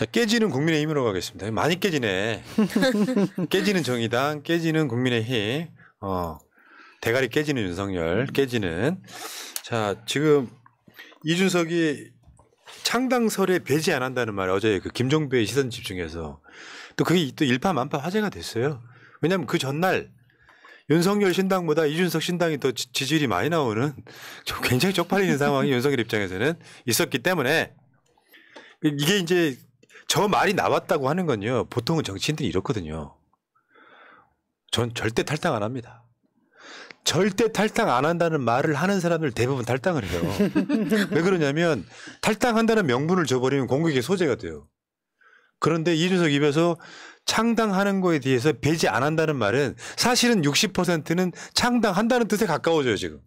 자, 깨지는 국민의힘으로 가겠습니다. 많이 깨지네. 깨지는 정의당, 깨지는 국민의힘, 대가리 깨지는 윤석열, 깨지는. 자, 지금 이준석이 창당설에 배제 안 한다는 말 어제 그 김종배의 시선 집중해서 또 그게 또 일파만파 화제가 됐어요. 왜냐하면 그 전날 윤석열 신당보다 이준석 신당이 더 지지율이 많이 나오는 굉장히 쪽팔리는 상황이 윤석열 입장에서는 있었기 때문에 이게 이제 저 말이 나왔다고 하는 건요. 보통은 정치인들이 이렇거든요. 전 절대 탈당 안 합니다. 절대 탈당 안 한다는 말을 하는 사람들 대부분 탈당을 해요. 왜 그러냐면 탈당한다는 명분을 줘버리면 공격의 소재가 돼요. 그런데 이준석 입에서 창당하는 거에 대해서 배제 안 한다는 말은 사실은 60%는 창당한다는 뜻에 가까워져요, 지금.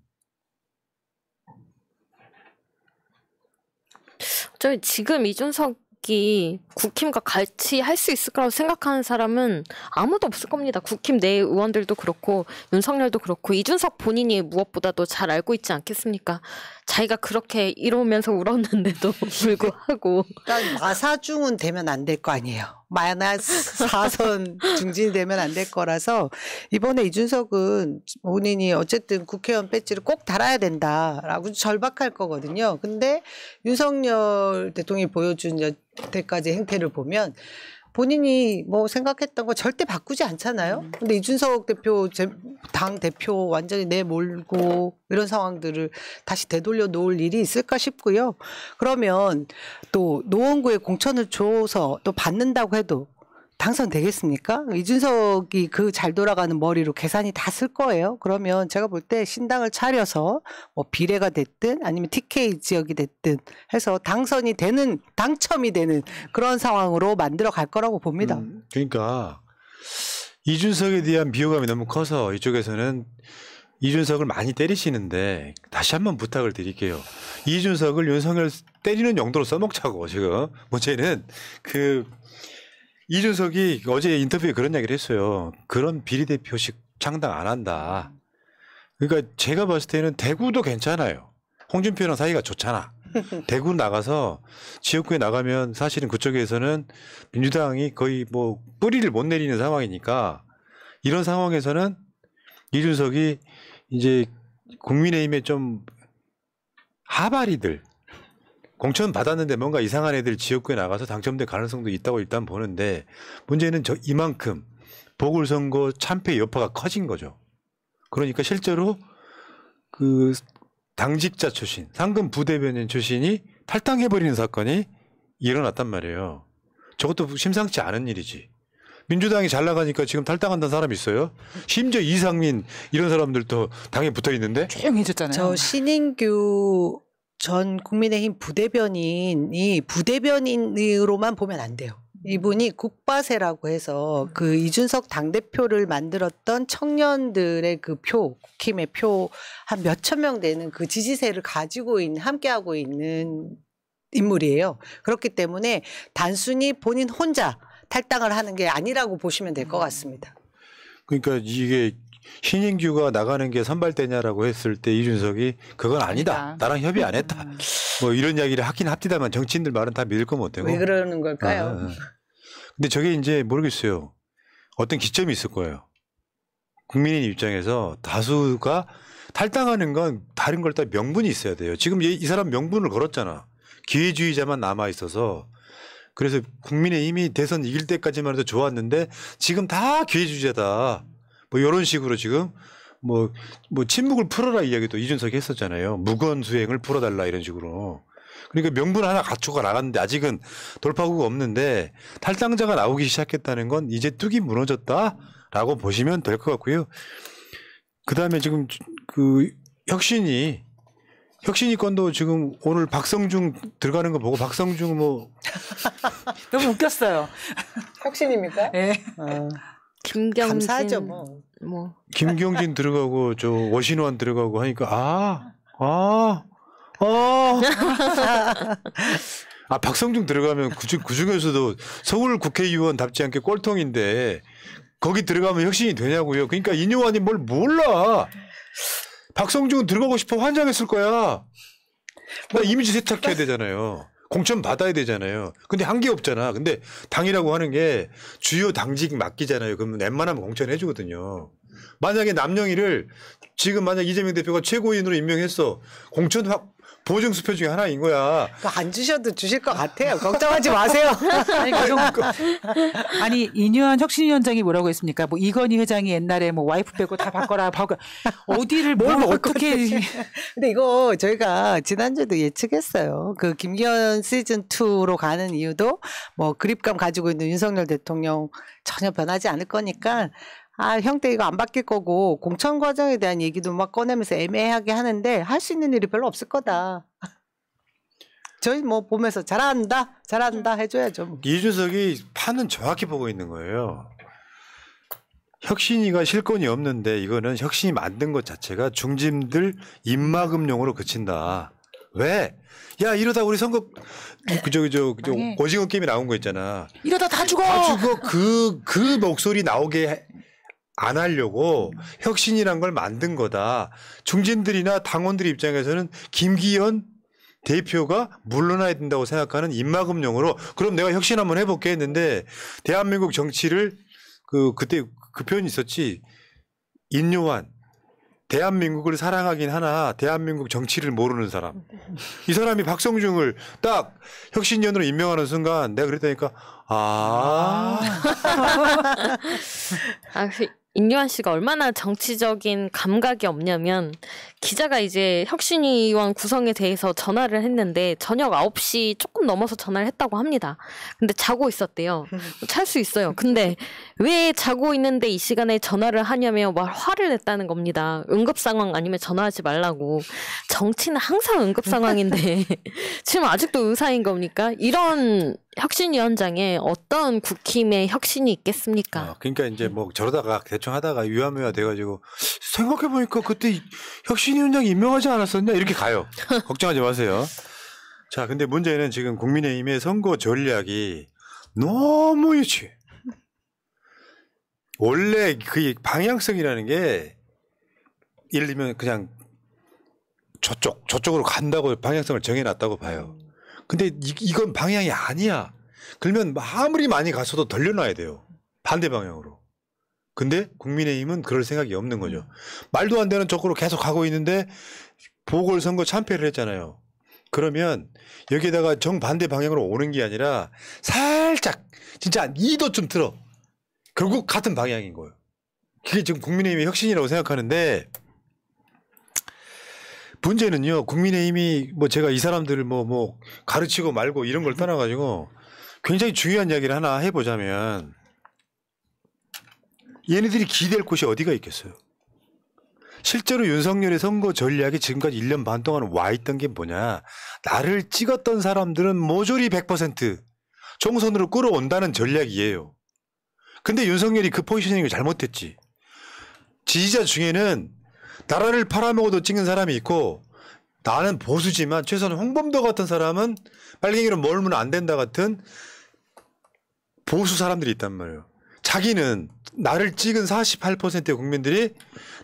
저 지금 이준석이 국힘과 같이 할 수 있을 거라고 생각하는 사람은 아무도 없을 겁니다. 국힘 내 의원들도 그렇고 윤석열도 그렇고 이준석 본인이 무엇보다도 잘 알고 있지 않겠습니까? 자기가 그렇게 이러면서 울었는데도 불구하고 그러니까 마사중은 되면 안 될 거 아니에요. 마이너스 4선 중진이 되면 안 될 거라서 이번에 이준석은 본인이 어쨌든 국회의원 배지를 꼭 달아야 된다라고 절박할 거거든요. 근데 윤석열 대통령이 보여준 여태까지 행태를 보면 본인이 뭐 생각했던 거 절대 바꾸지 않잖아요. 근데 이준석 대표, 당 대표 완전히 내몰고 이런 상황들을 다시 되돌려 놓을 일이 있을까 싶고요. 그러면 또 노원구에 공천을 줘서 또 받는다고 해도 당선되겠습니까? 이준석이 그 잘 돌아가는 머리로 계산이 다 쓸 거예요. 그러면 제가 볼 때 신당을 차려서 뭐 비례가 됐든 아니면 TK 지역이 됐든 해서 당선이 되는, 당첨이 되는 그런 상황으로 만들어 갈 거라고 봅니다. 그러니까 이준석에 대한 비호감이 너무 커서 이쪽에서는 이준석을 많이 때리시는데 다시 한번 부탁을 드릴게요. 이준석을 윤석열 때리는 용도로 써먹자고 지금. 문제는 이준석이 어제 인터뷰에 그런 이야기를 했어요. 그런 비례대표식 창당 안 한다. 그러니까 제가 봤을 때는 대구도 괜찮아요. 홍준표랑 사이가 좋잖아. 대구 나가서 지역구에 나가면 사실은 그쪽에서는 민주당이 거의 뭐 뿌리를 못 내리는 상황이니까 이런 상황에서는 이준석이 이제 국민의힘에 좀 하바리들 공천 받았는데 뭔가 이상한 애들 지역구에 나가서 당첨될 가능성도 있다고 일단 보는데 문제는 이만큼 보궐선거 참패 여파가 커진 거죠. 그러니까 실제로 그 당직자 출신, 상금 부대변인 출신이 탈당해버리는 사건이 일어났단 말이에요. 저것도 심상치 않은 일이지. 민주당이 잘 나가니까 지금 탈당한다는 사람이 있어요? 심지어 이상민 이런 사람들도 당에 붙어 있는데 조용해졌잖아요. 저 신인규 전 국민의힘 부대변인이 부대변인으로만 보면 안 돼요. 이분이 국바세라고 해서 그 이준석 당대표를 만들었던 청년들의 그 표, 국힘의 표 한 몇천 명 되는 그 지지세를 가지고 있는, 함께하고 있는 인물이에요. 그렇기 때문에 단순히 본인 혼자 탈당을 하는 게 아니라고 보시면 될 것 같습니다. 그러니까 이게 신인규가 나가는 게 선발되냐라고 했을 때 이준석이 그건 아니다. 나랑 협의 안 했다. 뭐 이런 이야기를 하긴 합디다만 정치인들 말은 다 믿을 거 못되고. 왜 그러는 걸까요? 근데 저게 이제 모르겠어요. 어떤 기점이 있을 거예요. 국민의 입장에서 다수가 탈당하는 건 다른 걸 다 명분이 있어야 돼요. 지금 이 사람 명분을 걸었잖아. 기회주의자만 남아 있어서. 그래서 국민의힘이 대선 이길 때까지만 해도 좋았는데 지금 다 기회주의자다. 뭐 이런 식으로 지금 뭐 침묵을 풀어라 이야기도 이준석이 했었잖아요. 무건수행을 풀어달라 이런 식으로. 그러니까 명분 하나 갖추고 나갔는데 아직은 돌파구가 없는데 탈당자가 나오기 시작했다는 건 이제 뚝이 무너졌다라고 보시면 될 것 같고요. 그다음에 지금 그 혁신이 건도 지금 오늘 박성중 들어가는 거 보고 박성중 뭐 너무 웃겼어요. 혁신입니까? 네. 김경진 감사하죠 뭐. 김경진 들어가고 저 워신원 들어가고 하니까 박성중 들어가면 그중에서도 서울 국회의원답지 않게 꼴통인데 거기 들어가면 혁신이 되냐고요. 그러니까 인요한이 뭘 몰라. 박성중은 들어가고 싶어 환장했을 거야. 나 이미지 세탁해야 되잖아요. 공천 받아야 되잖아요. 근데 한 게 없잖아. 근데 당이라고 하는 게 주요 당직 맡기잖아요. 그러면 웬만하면 공천해 주거든요. 만약에 남영희를 지금 만약 이재명 대표가 최고위원으로 임명했어. 공천 보증 수표 중에 하나인 거야. 안 주셔도 주실 것 같아요. 걱정하지 마세요. 아니 이뉴한 혁신위원장이 뭐라고 했습니까? 뭐 이건희 회장이 옛날에 뭐 와이프 빼고 다 바꿔라. 어디를 뭘 어떻게? 근데 이거 저희가 지난주에도 예측했어요. 그 김기현 시즌 2로 가는 이유도 뭐 그립감 가지고 있는 윤석열 대통령 전혀 변하지 않을 거니까. 형태 이거 안 바뀔 거고 공천 과정에 대한 얘기도 막 꺼내면서 애매하게 하는데 할 수 있는 일이 별로 없을 거다. 저희 뭐 보면서 잘한다 해줘야죠. 뭐. 이준석이 판은 정확히 보고 있는 거예요. 혁신위가 실권이 없는데 이거는 혁신이 만든 것 자체가 중진들 입막음용으로 그친다. 왜? 야 이러다 우리 선거 오징어 게임에 나온 거 있잖아. 이러다 다 죽어. 그 목소리 나오게 안 하려고 혁신이란 걸 만든 거다. 중진들이나 당원들 입장에서는 김기현 대표가 물러나야 된다고 생각하는 입막음용으로 그럼 내가 혁신 한번 해볼게 했는데 대한민국 정치를 그때 그 표현이 있었지. 인요한 대한민국을 사랑하긴 하나 대한민국 정치를 모르는 사람. 이 사람이 박성중을 딱 혁신위원으로 임명하는 순간 내가 그랬다니까 인요한 씨가 얼마나 정치적인 감각이 없냐면 기자가 이제 혁신위원 구성에 대해서 전화를 했는데 저녁 9시 조금 넘어서 전화를 했다고 합니다. 근데 자고 있었대요. 찰 수 있어요. 근데 왜 자고 있는데 이 시간에 전화를 하냐며 막 화를 냈다는 겁니다. 응급 상황 아니면 전화하지 말라고. 정치는 항상 응급 상황인데 지금 아직도 의사인 겁니까? 이런 혁신위원장에 어떤 국힘의 혁신이 있겠습니까? 그러니까 이제 뭐 저러다가 대충 하다가 위화묘화 돼가지고 생각해보니까 그때 혁신위원장이 임명하지 않았었냐 이렇게 가요. 걱정하지 마세요. 자, 근데 문제는 지금 국민의힘의 선거 전략이 너무 유치해. 원래 그 방향성이라는 게 예를 들면 그냥 저쪽으로 간다고 방향성을 정해놨다고 봐요. 근데 이건 방향이 아니야. 그러면 아무리 많이 갔어도 돌려놔야 돼요. 반대 방향으로. 근데 국민의힘은 그럴 생각이 없는 거죠. 말도 안 되는 쪽으로 계속 가고 있는데 보궐선거 참패를 했잖아요. 그러면 여기에다가 정반대 방향으로 오는 게 아니라 살짝 진짜 2도 좀 틀어. 결국 같은 방향인 거예요. 그게 지금 국민의힘의 혁신이라고 생각하는데 문제는요. 국민의힘이 뭐 제가 이 사람들을 뭐 가르치고 말고 이런 걸 떠나가지고 굉장히 중요한 이야기를 하나 해보자면 얘네들이 기댈 곳이 어디가 있겠어요. 실제로 윤석열의 선거 전략이 지금까지 1년 반 동안 와 있던 게 뭐냐. 나를 찍었던 사람들은 모조리 100% 총선으로 끌어온다는 전략이에요. 근데 윤석열이 그 포지셔닝을 잘못했지. 지지자 중에는 나라를 팔아먹어도 찍는 사람이 있고 나는 보수지만 최소한 홍범도 같은 사람은 빨갱이로 몰면 안 된다 같은 보수 사람들이 있단 말이에요. 자기는 나를 찍은 48%의 국민들이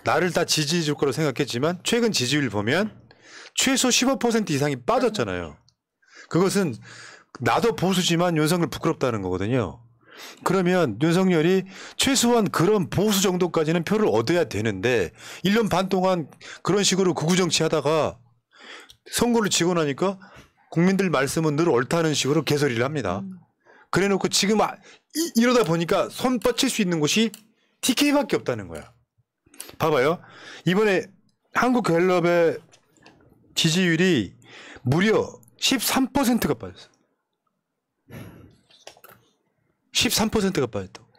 나를 다 지지해 줄 거라고 생각했지만 최근 지지율 보면 최소 15% 이상이 빠졌잖아요. 그것은 나도 보수지만 윤석열 부끄럽다는 거거든요. 그러면 윤석열이 최소한 그런 보수 정도까지는 표를 얻어야 되는데 1년 반 동안 그런 식으로 극우정치 하다가 선거를 지고 나니까 국민들 말씀은 늘 옳다는 식으로 개소리를 합니다. 그래놓고 지금 이러다 보니까 손 뻗칠 수 있는 곳이 TK밖에 없다는 거야. 봐봐요. 이번에 한국갤럽의 지지율이 무려 13%가 빠졌어. 13%가 빠졌다고.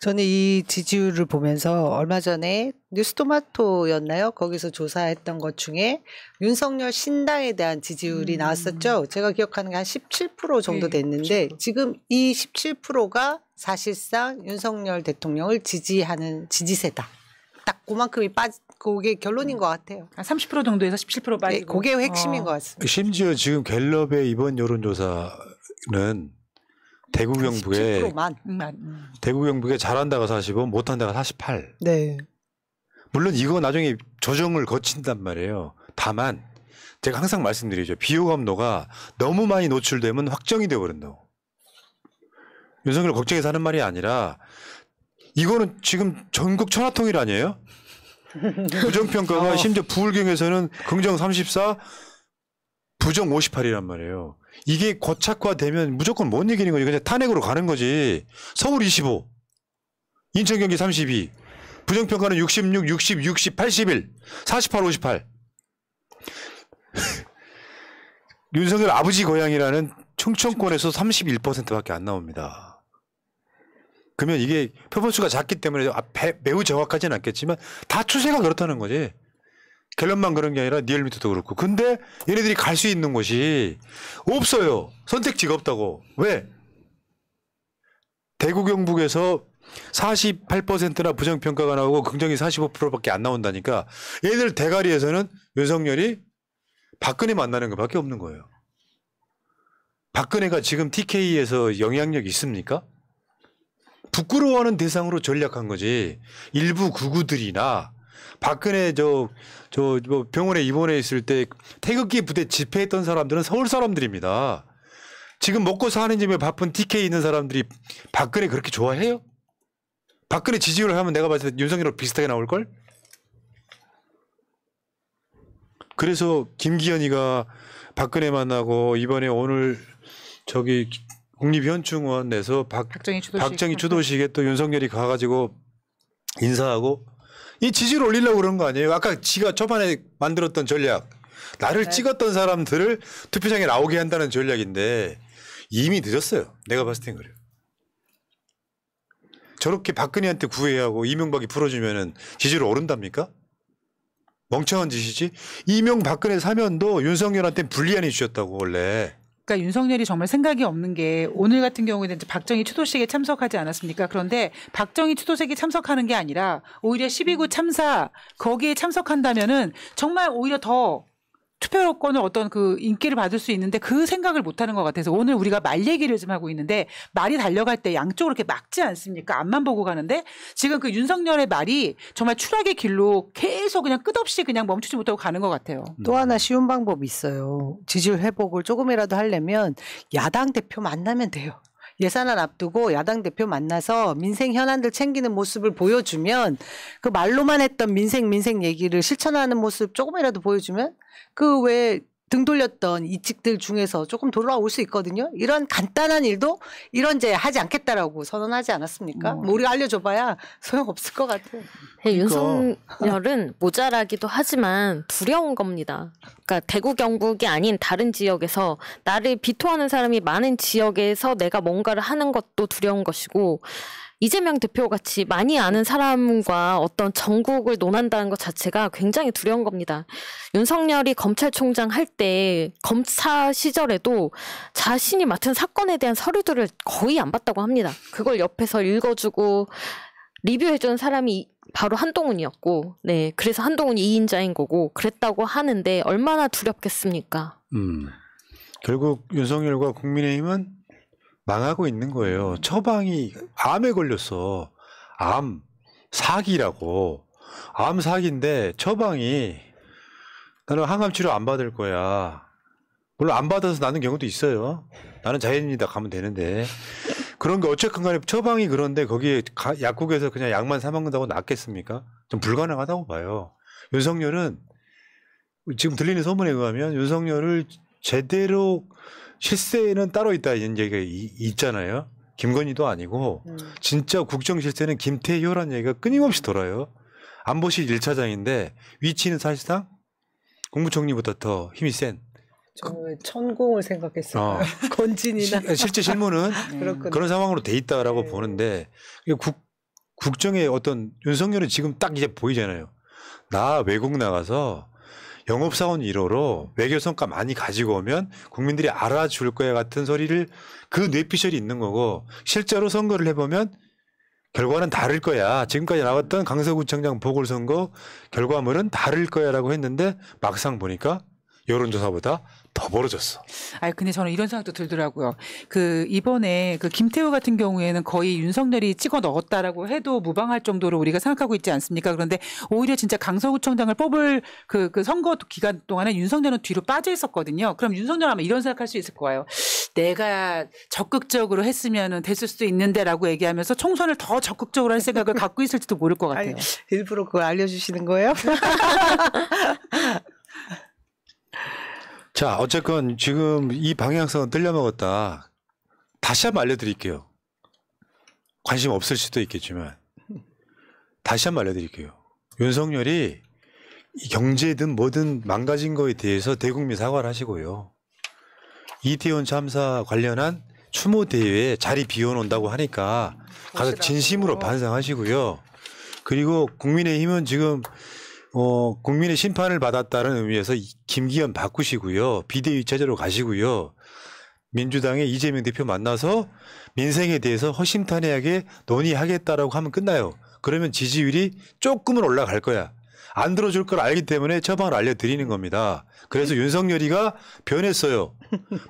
저는 이 지지율을 보면서 얼마 전에 뉴스토마토였나요? 거기서 조사했던 것 중에 윤석열 신당에 대한 지지율이 나왔었죠. 제가 기억하는 게 한 17% 정도 됐는데 지금 이 17%가 사실상 윤석열 대통령을 지지하는 지지세다. 딱 그만큼이 그게 결론인 것 같아요. 한 30% 정도에서 17% 빠지고. 네, 그게 핵심인 것 같습니다. 심지어 지금 갤럽의 이번 여론조사는 대구 경북에 17%만. 대구 경북에 잘한다가 45, 못한다가 48. 네. 물론 이거 나중에 조정을 거친단 말이에요. 다만 제가 항상 말씀드리죠. 비호감도가 너무 많이 노출되면 확정이 되어버린다고. 윤석열 걱정해서 하는 말이 아니라 이거는 지금 전국 천하통일 아니에요? 부정평가가 심지어 부울경에서는 긍정 34, 부정 58이란 말이에요. 이게 고착화되면 무조건 못 이기는 거지. 그냥 탄핵으로 가는 거지. 서울 25, 인천 경기 32, 부정평가는 66, 60, 60, 81, 48, 58. 윤석열 아버지 고향이라는 충청권에서 31%밖에 안 나옵니다. 그러면 이게 표본수가 작기 때문에 매우 정확하지는 않겠지만 다 추세가 그렇다는 거지. 갤럽만 그런 게 아니라 리얼미터도 그렇고. 근데 얘네들이 갈 수 있는 곳이 없어요. 선택지가 없다고. 왜? 대구 경북에서 48%나 부정평가가 나오고 긍정이 45%밖에 안 나온다니까 얘들 대가리에서는 윤석열이 박근혜 만나는 것밖에 없는 거예요. 박근혜가 지금 TK에서 영향력이 있습니까? 부끄러워하는 대상으로 전략한 거지. 일부 구구들이나 박근혜 뭐 병원에 입원해 있을 때 태극기 부대 집회했던 사람들은 서울 사람들입니다. 지금 먹고 사는 집에 바쁜 TK 있는 사람들이 박근혜 그렇게 좋아해요? 박근혜 지지율을 하면 내가 봤을 때 윤석열하고 비슷하게 나올걸? 그래서 김기현이가 박근혜 만나고 이번에 오늘 저기 국립현충원 내서 박정희 추도식에 또 윤석열이 가가지고 인사하고 이 지지를 올리려고 그런 거 아니에요? 아까 지가 초반에 만들었던 전략. 나를 찍었던 사람들을 투표장에 나오게 한다는 전략인데 이미 늦었어요. 내가 봤을 땐 그래요. 저렇게 박근혜한테 구애하고 이명박이 풀어주면은 지지율 오른답니까? 멍청한 짓이지. 이명박근혜 사면도 윤석열한테 불리한 이슈였다고 원래. 그러니까 윤석열이 정말 생각이 없는 게 오늘 같은 경우에는 이제 박정희 추도식에 참석하지 않았습니까? 그런데 박정희 추도식에 참석하는 게 아니라 오히려 12구 참사 거기에 참석한다면은 정말 오히려 더 투표권을 어떤 그 인기를 받을 수 있는데 그 생각을 못 하는 것 같아서 오늘 우리가 말 얘기를 좀 하고 있는데 말이 달려갈 때 양쪽으로 이렇게 막지 않습니까? 앞만 보고 가는데 지금 그 윤석열의 말이 정말 추락의 길로 계속 그냥 끝없이 그냥 멈추지 못하고 가는 것 같아요. 또 하나 쉬운 방법이 있어요. 지지율 회복을 조금이라도 하려면 야당 대표 만나면 돼요. 예산안 앞두고 야당 대표 만나서 민생 현안들 챙기는 모습을 보여주면 그 말로만 했던 민생 얘기를 실천하는 모습 조금이라도 보여주면 그 왜 등 돌렸던 이직들 중에서 조금 돌아올 수 있거든요. 이런 간단한 일도 이런제 하지 않겠다라고 선언하지 않았습니까? 뭐 우리가 알려줘봐야 소용없을 것 같아요. 윤석열은 모자라기도 하지만 두려운 겁니다. 그러니까 대구 경북이 아닌 다른 지역에서 나를 비토하는 사람이 많은 지역에서 내가 뭔가를 하는 것도 두려운 것이고 이재명 대표 같이 많이 아는 사람과 어떤 전국을 논한다는 것 자체가 굉장히 두려운 겁니다. 윤석열이 검찰총장 할 때 검사 시절에도 자신이 맡은 사건에 대한 서류들을 거의 안 봤다고 합니다. 그걸 옆에서 읽어주고 리뷰해주는 사람이 바로 한동훈이었고, 네, 그래서 한동훈이 2인자인 거고 그랬다고 하는데 얼마나 두렵겠습니까? 결국 윤석열과 국민의힘은 망하고 있는 거예요. 처방이 암에 걸렸어. 암 사기라고. 암 사기인데 처방이 나는 항암 치료 안 받을 거야. 물론 안 받아서 나는 경우도 있어요. 나는 자연인이다 가면 되는데. 그런 게 어쨌든 간에 처방이 그런데 거기에 약국에서 그냥 약만 사 먹는다고 낫겠습니까? 좀 불가능하다고 봐요. 윤석열은 지금 들리는 소문에 의하면 윤석열을 제대로 실세는 따로 있다 이런 얘기가 있잖아요. 김건희도 아니고 진짜 국정 실세는 김태효라는 얘기가 끊임없이 돌아요. 안보실 1차장인데 위치는 사실상 국무총리보다 더 힘이 센. 저 천공을 생각했어요. 건진이나. 실제 실무는 그런 상황으로 돼 있다라고 보는데 국정의 어떤 윤석열은 지금 딱 이제 보이잖아요. 나 외국 나가서 영업사원 1호로 외교 성과 많이 가지고 오면 국민들이 알아줄 거야 같은 소리를 그 뇌피셜이 있는 거고 실제로 선거를 해보면 결과는 다를 거야. 지금까지 나왔던 강서구청장 보궐선거 결과물은 다를 거야라고 했는데 막상 보니까 여론조사보다 더 벌어졌어. 아 근데 저는 이런 생각도 들더라고요. 그 이번에 그 김태우 같은 경우에는 거의 윤석열이 찍어 넣었다라고 해도 무방할 정도로 우리가 생각하고 있지 않습니까? 그런데 오히려 진짜 강서구청장을 뽑을 그 선거 기간 동안에 윤석열은 뒤로 빠져 있었거든요. 그럼 윤석열 아마 이런 생각할 수 있을 거예요. 내가 적극적으로 했으면은 됐을 수도 있는데라고 얘기하면서 총선을 더 적극적으로 할 생각을 갖고 있을지도 모를 것 같아요. 아니, 일부러 그걸 알려주시는 거예요? 자, 어쨌건 지금 이 방향성은 틀려먹었다. 다시 한번 알려드릴게요. 관심 없을 수도 있겠지만 다시 한번 알려드릴게요. 윤석열이 이 경제든 뭐든 망가진 거에 대해서 대국민 사과를 하시고요. 이태원 참사 관련한 추모 대회에 자리 비워놓는다고 하니까 가서 진심으로 반성하시고요. 그리고 국민의힘은 지금 국민의 심판을 받았다는 의미에서 김기현 바꾸시고요. 비대위 체제로 가시고요. 민주당의 이재명 대표 만나서 민생에 대해서 허심탄회하게 논의하겠다라고 하면 끝나요. 그러면 지지율이 조금은 올라갈 거야. 안 들어줄 걸 알기 때문에 처방을 알려드리는 겁니다. 그래서 윤석열이가 변했어요.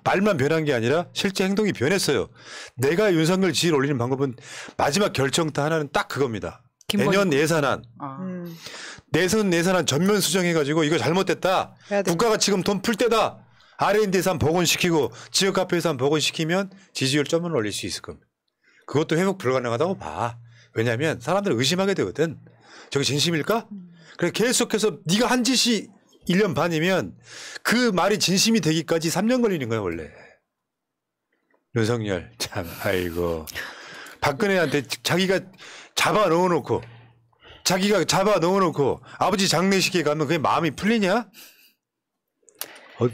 말만 변한 게 아니라 실제 행동이 변했어요. 내가 윤석열 지지를 올리는 방법은 마지막 결정타 하나는 딱 그겁니다. 내년 예산안. 예산안 전면 수정해가지고 이거 잘못됐다. 국가가 지금 돈 풀 때다. R&D 예산 복원시키고 지역화폐 예산 복원시키면 지지율 점을 올릴 수 있을 겁니다. 그것도 회복 불가능하다고 봐. 왜냐하면 사람들은 의심하게 되거든. 저게 진심일까? 그래서 계속해서 네가 한 짓이 1년 반이면 그 말이 진심이 되기까지 3년 걸리는 거야 원래. 윤석열 참 아이고 박근혜한테 자기가 잡아 넣어놓고 아버지 장례식에 가면 그게 마음이 풀리냐?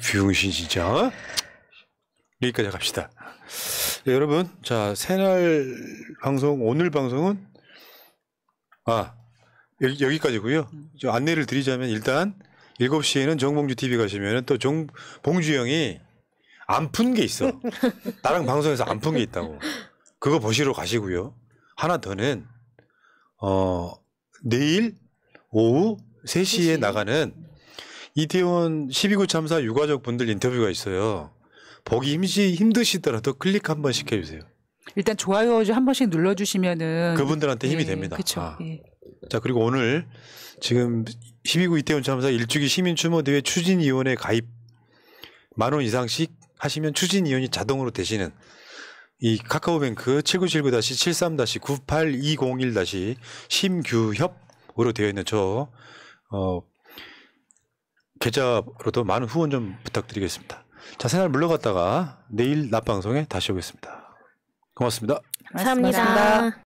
비용신 진짜. 여기까지 갑시다. 네, 여러분 자 새날 방송 오늘 방송은 여기까지고요. 안내를 드리자면 일단 7시에는 정봉주 TV 가시면 또 봉주 형이 안 푼 게 있어. 나랑 방송에서 안 푼 게 있다고. 그거 보시러 가시고요. 하나 더는 내일 오후 3시에 나가는 이태원 12구 참사 유가족 분들 인터뷰가 있어요. 보기 힘드시더라도 클릭 한 번씩 해주세요. 일단 좋아요 한 번씩 눌러주시면은 그분들한테 힘이 됩니다. 그렇죠. 자 그리고 오늘 지금 12구 이태원 참사 일주기 시민추모대회 추진위원회 가입 10,000원 이상씩 하시면 추진위원이 자동으로 되시는 이 카카오뱅크 7979-73201-심규협으로 되어 있는 저 계좌로도 많은 후원 좀 부탁드리겠습니다. 자 새날 물러갔다가 내일 낮 방송에 다시 오겠습니다. 고맙습니다. 감사합니다.